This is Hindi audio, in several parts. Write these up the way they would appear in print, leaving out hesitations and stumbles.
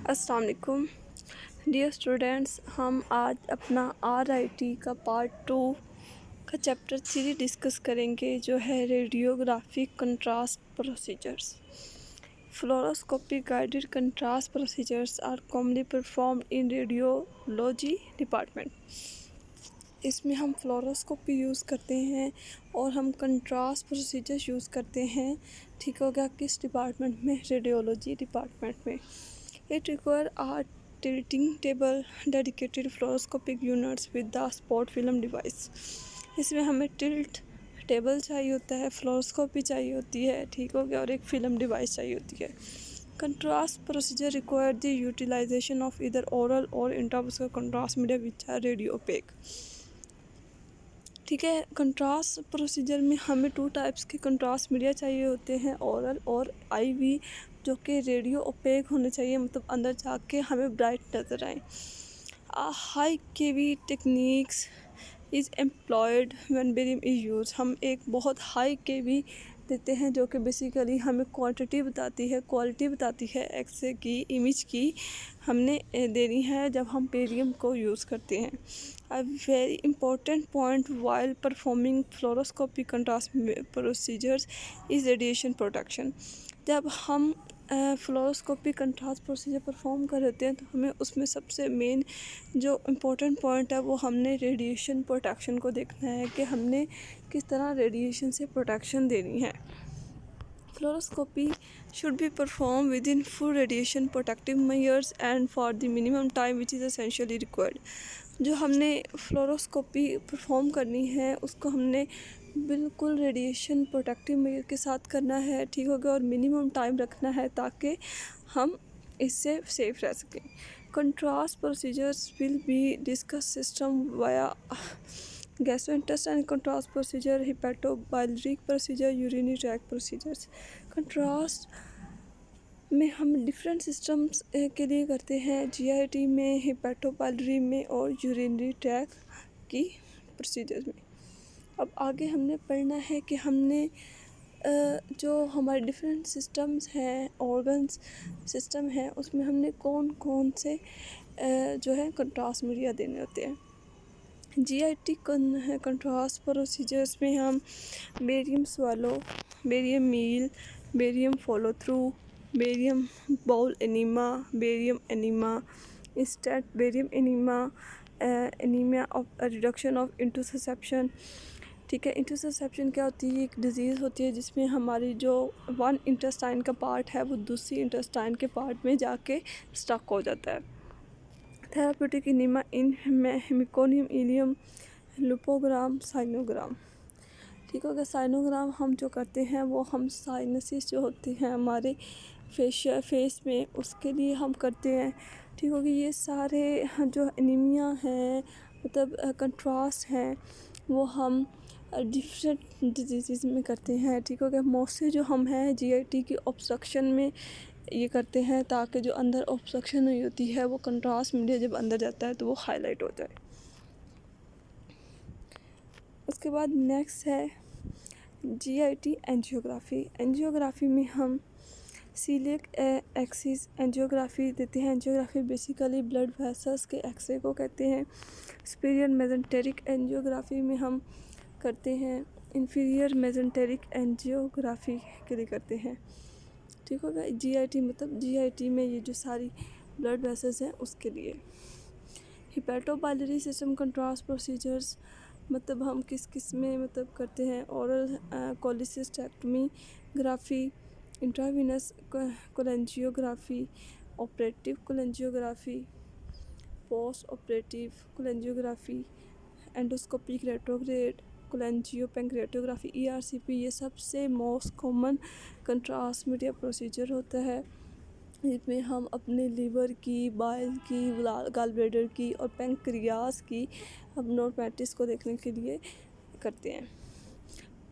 अस्सलाम वालेकुम डियर स्टूडेंट्स, हम आज अपना RIT का पार्ट 2 का चैप्टर 3 डिस्कस करेंगे, जो है radiographic contrast procedures. Fluoroscopy guided contrast procedures are commonly performed in radiology department. इसमें हम फ्लोरोस्कोपी यूज़ करते हैं और हम कंट्रास्ट प्रोसीजर्स यूज़ करते हैं। ठीक हो गया, किस डिपार्टमेंट में? रेडियोलॉजी डिपार्टमेंट में। It requires a tilting table, dedicated fluoroscopic units with the spot film device। इसमें हमें टिल्ट टेबल चाहिए होता है, फ्लोरोस्कोपी चाहिए होती है, ठीक हो गया, और एक फिल्म डिवाइस चाहिए होती है। Contrast procedure require the utilization of either oral और intravascular contrast media which are radio opaque. ठीक है, कंट्रास्ट प्रोसीजर में हमें 2 टाइप्स के कंट्रास्ट मीडिया चाहिए होते हैं, ओरल और IV, जो कि रेडियो ओपेक होने चाहिए, मतलब अंदर जाके हमें ब्राइट नज़र आए। High KV techniques is employed when barium is use. हम एक बहुत हाई KV देते हैं, जो कि बेसिकली हमें क्वांटिटी बताती है, क्वालिटी बताती है एक्सरे की, इमेज की हमने देनी है जब हम बेरियम को यूज़ करते हैं। A very important point while performing fluoroscopy contrast procedures is radiation protection। जब हम फ्लोरोस्कोपी कंट्रास्ट प्रोसीजर परफॉर्म कर रहे हैं तो हमें उसमें सबसे मेन जो इम्पोर्टेंट पॉइंट है वो हमने रेडिएशन प्रोटेक्शन को देखना है कि हमने किस तरह रेडिएशन से प्रोटेक्शन देनी है। Fluoroscopy should be performed within full radiation protective measures and for the minimum time which is essentially required। जो हमने फ्लोरोस्कोपी परफॉर्म करनी है उसको हमने बिल्कुल रेडिएशन प्रोटेक्टिव मेजर के साथ करना है, ठीक हो गया, और मिनिमम टाइम रखना है ताकि हम इससे सेफ रह सकें। Contrast procedures will be discuss system via gastrointestinal contrast procedure, hepatobiliary procedure, urinary tract procedures. Contrast में हम डिफरेंट सिस्टम्स के लिए करते हैं, GIT में, हेपेटोबाइलरी में और यूरिनरी ट्रैक्ट की प्रोसीजर में। अब आगे हमने पढ़ना है कि हमने जो हमारे डिफरेंट सिस्टम्स हैं, ऑर्गन्स सिस्टम हैं, उसमें हमने कौन कौन से जो है कंट्रास्ट मीडिया देने होते हैं। GIT कंट्रास्ट प्रोसीजर्स में हम barium swallow, barium meal, barium follow through, barium bowel enema, barium enema, instant barium enema, anaemia of reduction of interception. ठीक है, इंटरसेप्शन क्या होती है? एक डिजीज़ होती है जिसमें हमारी जो वन इंटेस्टाइन का पार्ट है वो दूसरी इंटेस्टाइन के पार्ट में जाके स्टक हो जाता है। थेराप्यूटिक एनीमा इन मेकोनियम इलियम, लुपोग्राम, साइनोग्राम। ठीक हो गया। साइनोग्राम हम जो करते हैं वो हम साइनसिस जो होती हैं हमारे फेस में, उसके लिए हम करते हैं। ठीक हो गया। ये सारे जो एनीमिया हैं, मतलब कंट्रास्ट हैं, वो हम डिफरेंट डिजीज़ में करते हैं। ठीक हो गया। मोस्टली जो हम हैं GIT की ऑब्स्ट्रक्शन में ये करते हैं ताकि जो अंदर ऑब्स्ट्रक्शन हुई होती है वो कंट्रास्ट मीडिया जब अंदर जाता है तो वो हाईलाइट हो जाए। उसके बाद नेक्स्ट है GIT एंजियोग्राफी। एंजियोग्राफी में हम सीलियक एक्सिस एंजियोग्राफी देते हैं। एंजियोग्राफी बेसिकली ब्लड वेसल्स के एक्सरे को कहते हैं। सुपीरियर मेजेंटेरिक एंजियोग्राफी में हम करते हैं, इंफीरियर मेजेंटेरिक एंजियोग्राफी के लिए करते हैं। ठीक होगा। GIT मतलब GIT में ये जो सारी ब्लड वेसल्स हैं उसके लिए। हेपेटोबाइलरी सिस्टम कंट्रास्ट प्रोसीजर्स मतलब हम किस में मतलब करते हैं, oral cholecystography, intravenous cholangiography, operative cholangiography, post operative cholangiography, endoscopic retrograde cholangiopancreatography, ERCP। ये सबसे most common contrast media procedure होता है, जिसमें हम अपने लीवर की, बाइल की, गॉल ब्लैडर की और पेंक्रियास की अब्नॉर्मैलिटीज़ को देखने के लिए करते हैं।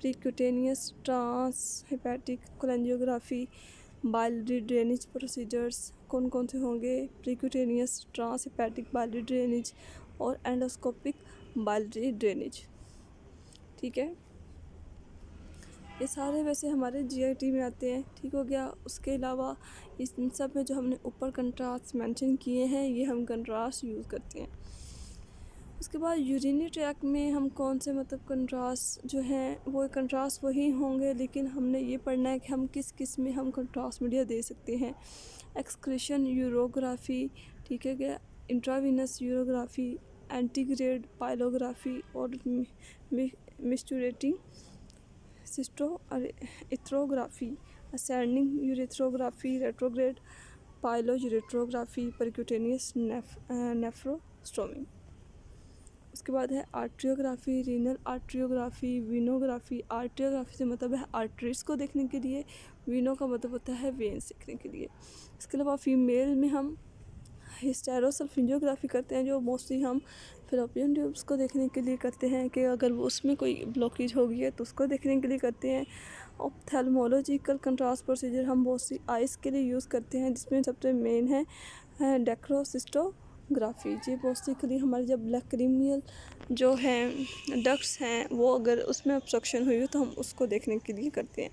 Percutaneous trans hepatic cholangiography, biliary drainage procedures कौन कौन से होंगे? Percutaneous trans hepatic biliary drainage और एंडोस्कोपिक बाइलरी ड्रेनेज। ठीक है। ये सारे वैसे हमारे जीआईटी में आते हैं। ठीक हो गया। उसके अलावा इस इन सब में जो हमने ऊपर कंट्रास्ट मेंशन किए हैं, ये हम कंट्रास्ट यूज़ करते हैं। उसके बाद यूरिनरी ट्रैक में हम कौन से मतलब कंट्रास्ट जो हैं वो कंट्रास्ट वही होंगे, लेकिन हमने ये पढ़ना है कि हम किस किस में हम कंट्रास्ट मीडिया दे सकते हैं। एक्सक्रीशन यूरोग्राफी, ठीक है क्या, इंट्रावीनस यूरोग्राफी, एंटीग्रेड पाइलोग्राफी और मिस्चुरेटिंग सिस्टो इथ्रोग्राफी, असेंडिंग यूरेथ्रोग्राफी, रेट्रोग्रेड पाइलोयूरेथ्रोग्राफी, परक्यूटेनियस नेफ्रोस्टोमी। उसके बाद है आर्ट्रियोग्राफी, रीनल आर्ट्रियोग्राफी, वीनोग्राफी। आर्ट्रियोग्राफी से मतलब है आर्टरीज को देखने के लिए, वीनो का मतलब होता है वेन्स देखने के लिए। इसके अलावा फीमेल में हम हिस्टेरोसल्फिंजियोग्राफी करते हैं, जो मोस्टली हम फेलोपियन ट्यूब्स को देखने के लिए करते हैं कि अगर वो उसमें कोई ब्लॉकेज हो गई है तो उसको देखने के लिए करते हैं। ऑप्थेल्मोलॉजिकल कंट्रास्ट प्रोसीजर हम मोस्टली आइज़ के लिए यूज़ करते हैं, जिसमें सबसे मेन है डेक्रोसिस्टोग्राफी। ये बेसिकली हमारे जब लैक्रिमियल जो हैं डक्ट्स हैं वो अगर उसमें ऑब्स्ट्रक्शन हुई हो तो हम उसको देखने के लिए करते हैं।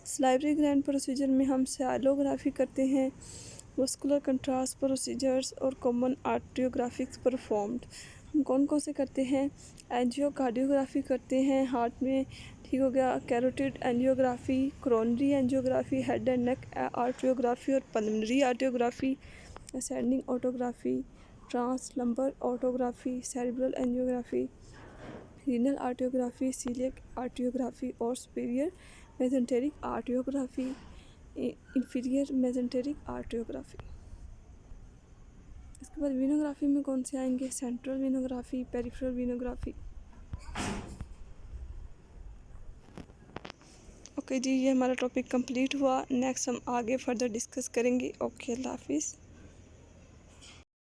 स्लाइवरी ग्लैंड प्रोसीजर में हम सैलोग्राफी करते हैं। मस्कुलर कंट्रास्ट प्रोसीजर्स और कॉमन आर्ट्रियोग्राफिक्स परफॉर्म्ड हम कौन कौन से करते हैं। एंजियोकार्डियोग्राफी करते हैं हार्ट में, ठीक हो गया। Carotid angiography, coronary angiography, head and neck arteriography और pulmonary arteriography, ascending aortography, translumbar aortography, cerebral angiography, renal arteriography, coeliac arteriography और superior mesenteric arteriography, inferior mesenteric arteriography. इसके बाद वीनोग्राफी में कौन से आएंगे, central venography, peripheral venography. Okay ji, ये हमारा टॉपिक कंप्लीट हुआ। नेक्स्ट हम आगे फर्दर डिस्कस करेंगे। ओके, अल्लाह हाफिज़।